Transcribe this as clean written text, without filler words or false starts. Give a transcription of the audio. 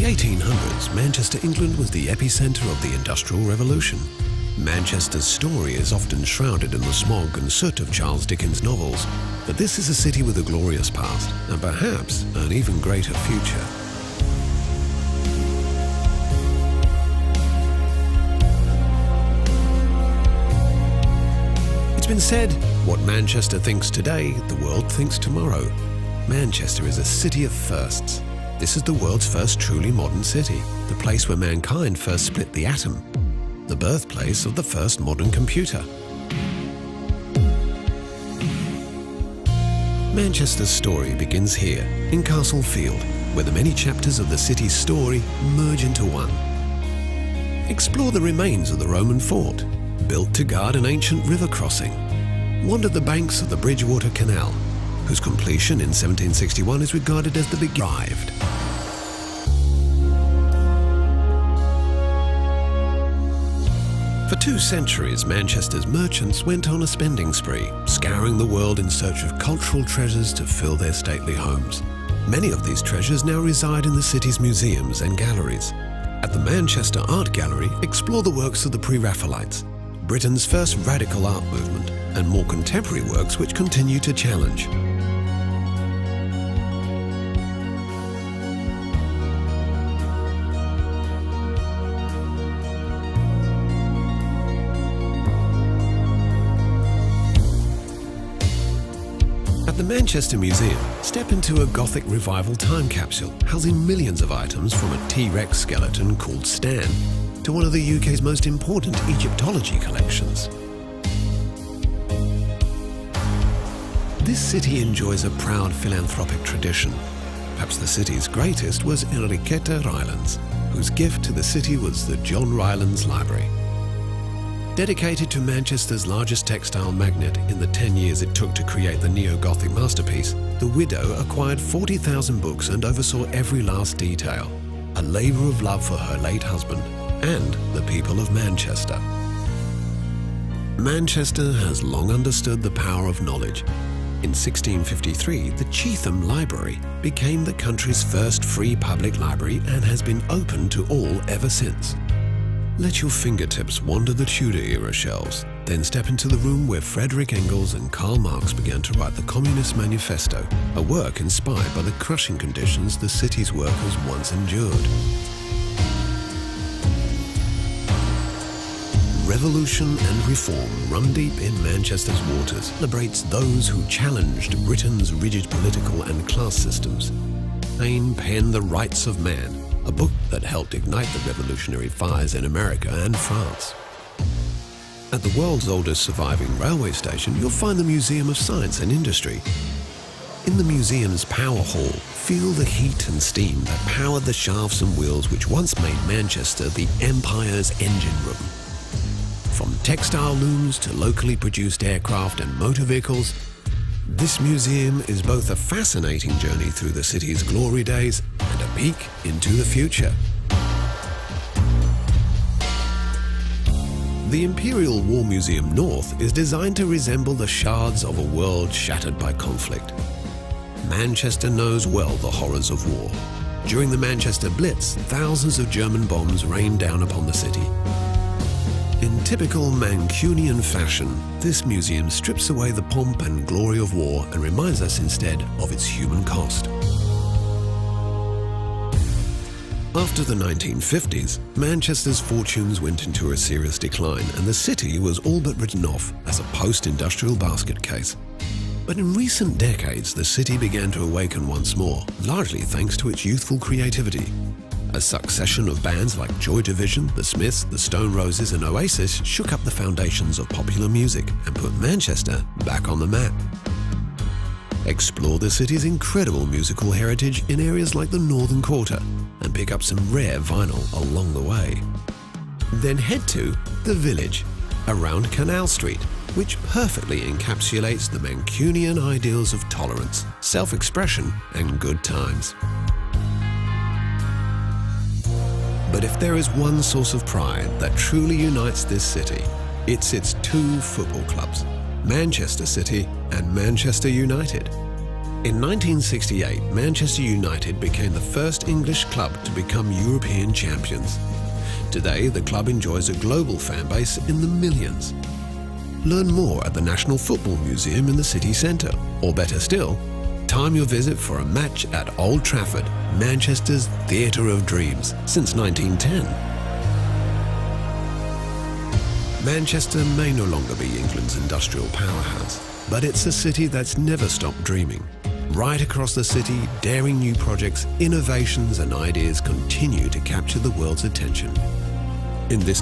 1800s, Manchester, England was the epicenter of the Industrial Revolution. Manchester's story is often shrouded in the smog and soot of Charles Dickens' novels, but this is a city with a glorious past and perhaps an even greater future. It's been said, what Manchester thinks today, the world thinks tomorrow. Manchester is a city of firsts. This is the world's first truly modern city, the place where mankind first split the atom, the birthplace of the first modern computer. Manchester's story begins here, in Castlefield, where the many chapters of the city's story merge into one. Explore the remains of the Roman fort, built to guard an ancient river crossing. Wander the banks of the Bridgewater Canal, whose completion in 1761 is regarded as the big arrived. For 2 centuries, Manchester's merchants went on a spending spree, scouring the world in search of cultural treasures to fill their stately homes. Many of these treasures now reside in the city's museums and galleries. At the Manchester Art Gallery, explore the works of the Pre-Raphaelites, Britain's first radical art movement, and more contemporary works which continue to challenge. At the Manchester Museum, step into a Gothic revival time capsule housing millions of items from a T-Rex skeleton called Stan to one of the UK's most important Egyptology collections. This city enjoys a proud philanthropic tradition. Perhaps the city's greatest was Enriqueta Rylands, whose gift to the city was the John Rylands Library. Dedicated to Manchester's largest textile magnate in the 10 years it took to create the neo-Gothic masterpiece, the widow acquired 40,000 books and oversaw every last detail, a labour of love for her late husband and the people of Manchester. Manchester has long understood the power of knowledge. In 1653, the Chetham Library became the country's first free public library and has been open to all ever since. Let your fingertips wander the Tudor-era shelves, then step into the room where Frederick Engels and Karl Marx began to write the Communist Manifesto, a work inspired by the crushing conditions the city's workers once endured. Revolution and reform run deep in Manchester's waters, celebrates those who challenged Britain's rigid political and class systems. Paine penned The Rights of Man, a book that helped ignite the revolutionary fires in America and France. At the world's oldest surviving railway station, you'll find the Museum of Science and Industry. In the museum's power hall, feel the heat and steam that powered the shafts and wheels which once made Manchester the Empire's engine room. From textile looms to locally produced aircraft and motor vehicles, this museum is both a fascinating journey through the city's glory days and a peek into the future. The Imperial War Museum North is designed to resemble the shards of a world shattered by conflict. Manchester knows well the horrors of war. During the Manchester Blitz, thousands of German bombs rained down upon the city. In typical Mancunian fashion, this museum strips away the pomp and glory of war and reminds us instead of its human cost. After the 1950s, Manchester's fortunes went into a serious decline and the city was all but written off as a post-industrial basket case. But in recent decades, the city began to awaken once more, largely thanks to its youthful creativity. A succession of bands like Joy Division, The Smiths, The Stone Roses and Oasis shook up the foundations of popular music and put Manchester back on the map. Explore the city's incredible musical heritage in areas like the Northern Quarter and pick up some rare vinyl along the way. Then head to The Village, around Canal Street, which perfectly encapsulates the Mancunian ideals of tolerance, self-expression and good times. But if there is one source of pride that truly unites this city, it's its 2 football clubs, Manchester City and Manchester United. In 1968, Manchester United became the first English club to become European champions. Today, the club enjoys a global fan base in the millions. Learn more at the National Football Museum in the city centre, or better still, time your visit for a match at Old Trafford, Manchester's Theatre of Dreams, since 1910. Manchester may no longer be England's industrial powerhouse, but it's a city that's never stopped dreaming. Right across the city, daring new projects, innovations and ideas continue to capture the world's attention. In this